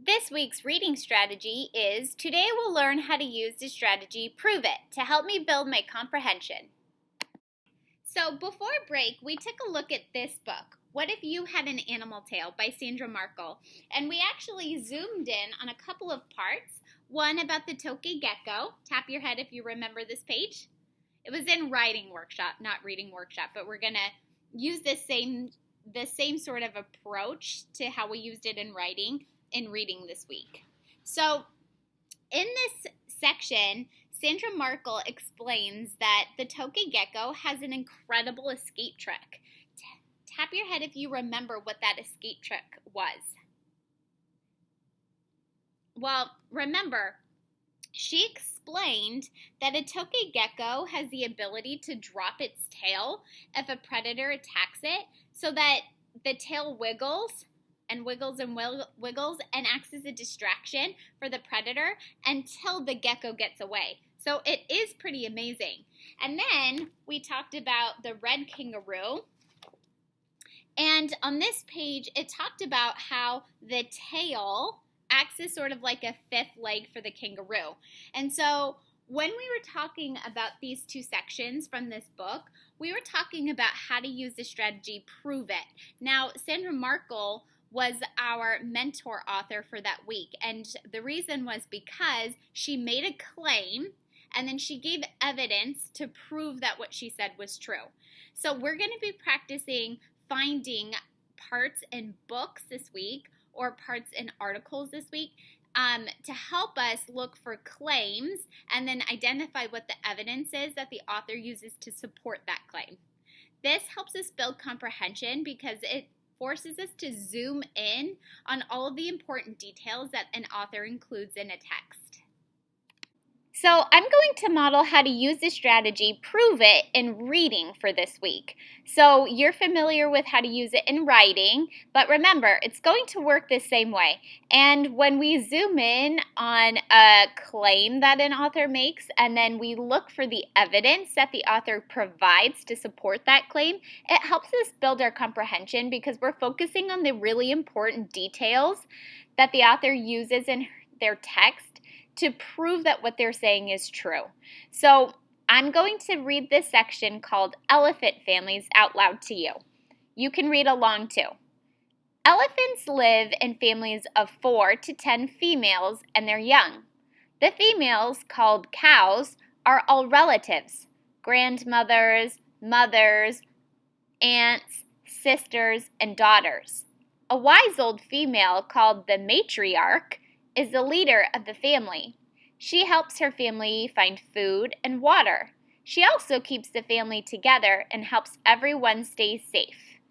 This week's reading strategy is today we'll learn how to use the strategy Prove It to help me build my comprehension. So before break, we took a look at this book, What If You Had an Animal Tale by Sandra Markle, and we actually zoomed in on a couple of parts. One about the toque gecko. Tap your head if you remember this page. It was in writing workshop, not reading workshop, but we're going to use the same sort of approach to how we used it in writing in reading this week. So in this section, Sandra Markle explains that the toque gecko has an incredible escape trick. Tap your head if you remember what that escape trick was. Well, remember, she explained that a toque gecko has the ability to drop its tail if a predator attacks it so that the tail wiggles and wiggles and wiggles and acts as a distraction for the predator until the gecko gets away. So it is pretty amazing. And then we talked about the red kangaroo. And on this page, it talked about how the tail acts as sort of like a fifth leg for the kangaroo. And so when we were talking about these two sections from this book, we were talking about how to use the strategy Prove It. Now, Sandra Markle was our mentor author for that week, and the reason was because she made a claim and then she gave evidence to prove that what she said was true. So we're going to be practicing finding parts in books this week or parts in articles this week to help us look for claims and then identify what the evidence is that the author uses to support that claim. This helps us build comprehension because it forces us to zoom in on all of the important details that an author includes in a text. So I'm going to model how to use the strategy Prove It in reading for this week. So you're familiar with how to use it in writing, but remember, it's going to work the same way. And when we zoom in on a claim that an author makes, and then we look for the evidence that the author provides to support that claim, it helps us build our comprehension because we're focusing on the really important details that the author uses in their text to prove that what they're saying is true. So I'm going to read this section called Elephant Families out loud to you. You can read along too. Elephants live in families of 4 to 10 females and their young. The females, called cows, are all relatives: grandmothers, mothers, aunts, sisters, and daughters. A wise old female called the matriarch is the leader of the family. She helps her family find food and water. She also keeps the family together and helps everyone stay safe.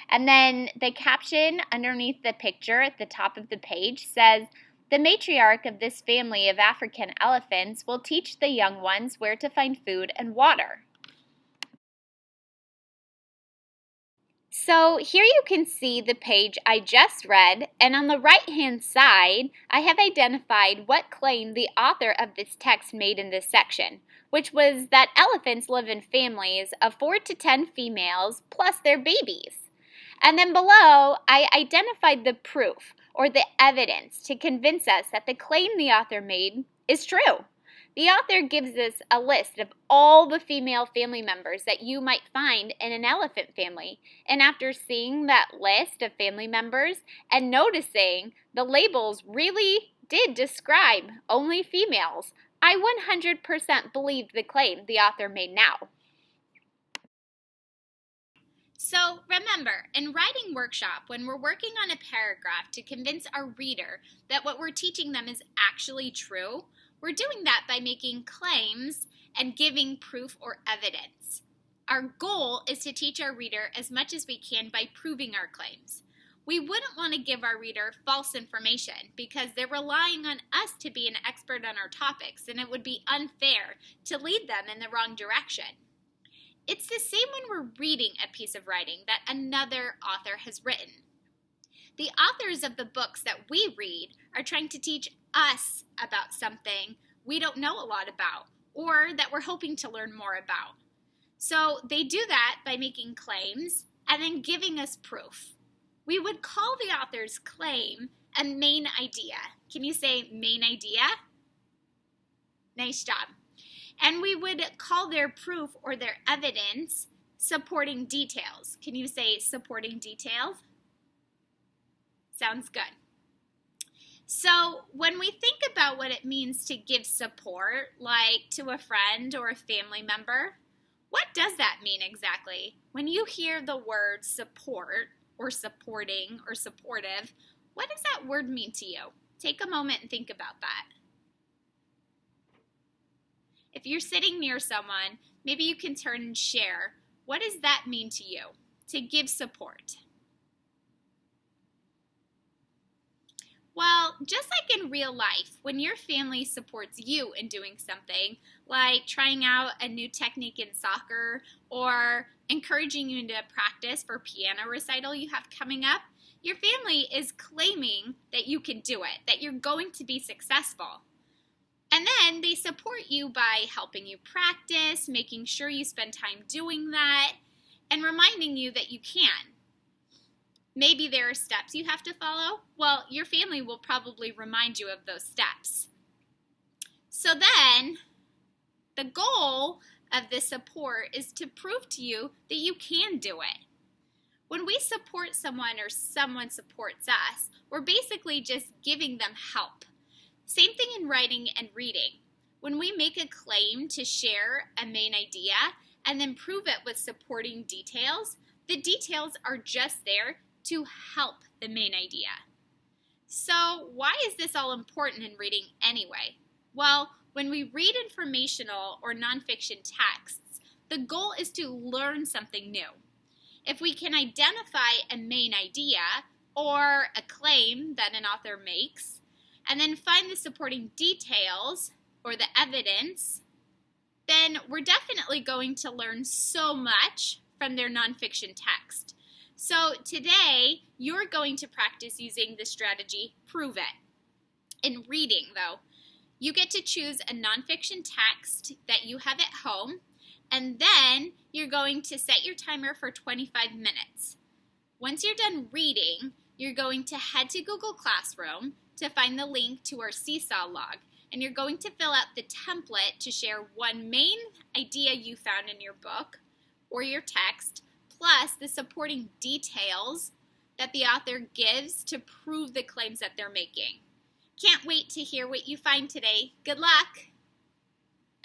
And then the caption underneath the picture at the top of the page says, "The matriarch of this family of African elephants will teach the young ones where to find food and water." So here you can see the page I just read, and on the right-hand side, I have identified what claim the author of this text made in this section, which was that elephants live in families of 4 to 10 females plus their babies. And then below, I identified the proof or the evidence to convince us that the claim the author made is true. The author gives us a list of all the female family members that you might find in an elephant family. And after seeing that list of family members and noticing the labels really did describe only females, I 100% believe the claim the author made now. So remember, in writing workshop, when we're working on a paragraph to convince our reader that what we're teaching them is actually true, we're doing that by making claims and giving proof or evidence. Our goal is to teach our reader as much as we can by proving our claims. We wouldn't want to give our reader false information because they're relying on us to be an expert on our topics, and it would be unfair to lead them in the wrong direction. It's the same when we're reading a piece of writing that another author has written. The authors of the books that we read are trying to teach us about something we don't know a lot about or that we're hoping to learn more about. So they do that by making claims and then giving us proof. We would call the author's claim a main idea. Can you say main idea? Nice job. And we would call their proof or their evidence supporting details. Can you say supporting details? Sounds good. So when we think about what it means to give support, like to a friend or a family member, what does that mean exactly? When you hear the word support or supporting or supportive, what does that word mean to you? Take a moment and think about that. If you're sitting near someone, maybe you can turn and share. What does that mean to you, to give support? Well, just like in real life, when your family supports you in doing something, like trying out a new technique in soccer or encouraging you to practice for piano recital you have coming up, your family is claiming that you can do it, that you're going to be successful. And then they support you by helping you practice, making sure you spend time doing that, and reminding you that you can. Maybe there are steps you have to follow. Well, your family will probably remind you of those steps. So then, the goal of this support is to prove to you that you can do it. When we support someone or someone supports us, we're basically just giving them help. Same thing in writing and reading. When we make a claim to share a main idea and then prove it with supporting details, the details are just there to help the main idea. So why is this all important in reading anyway? Well, when we read informational or nonfiction texts, the goal is to learn something new. If we can identify a main idea or a claim that an author makes, and then find the supporting details or the evidence, then we're definitely going to learn so much from their nonfiction text. So today, you're going to practice using the strategy, prove it. In reading, though, you get to choose a nonfiction text that you have at home, and then you're going to set your timer for 25 minutes. Once you're done reading, you're going to head to Google Classroom to find the link to our Seesaw log, and you're going to fill out the template to share one main idea you found in your book or your text, plus the supporting details that the author gives to prove the claims that they're making. Can't wait to hear what you find today. Good luck!